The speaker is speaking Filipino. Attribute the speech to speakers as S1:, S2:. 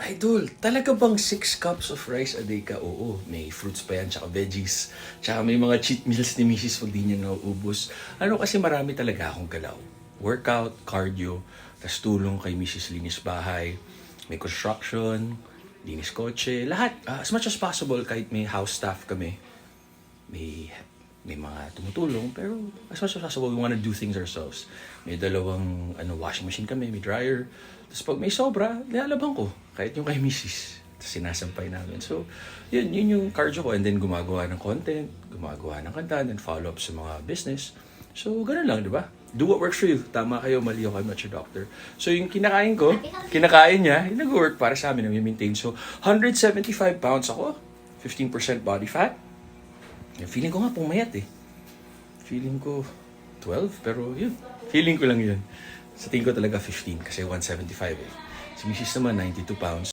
S1: Idol, talaga bang 6 cups of rice a day ka? Oo, may fruits pa yan, tsaka veggies. Tsaka may mga cheat meals ni Mrs. pag di niya nauubos. Ano kasi marami talaga akong galaw. Workout, cardio, tas tulong kay Mrs. linis bahay, may construction, linis kotse, lahat. As much as possible, kahit may house staff kami, may mga tumutulong, pero as much as possible, we wanna do things ourselves. May dalawang washing machine kami, may dryer. Tapos pag may sobra, nilalabang ko. Kahit yung kay Mrs. Tapos sinasampay namin. So, yun yung cardio ko. And then gumagawa ng content, gumagawa ng kanta, and then follow up sa mga business. So, ganun lang, di ba? Do what works for you. Tama kayo, mali ako, I'm not your doctor. So, yung kinakain ko, kinakain niya, yung nag-work para sa amin, nami-maintain. So, 175 pounds ako, 15% body fat. Feeling ko nga pumayat eh. Feeling ko 12, pero yun. Feeling ko lang yun. Sa tingin ko talaga 15 kasi 175 eh. Si Mrs. naman 92 pounds.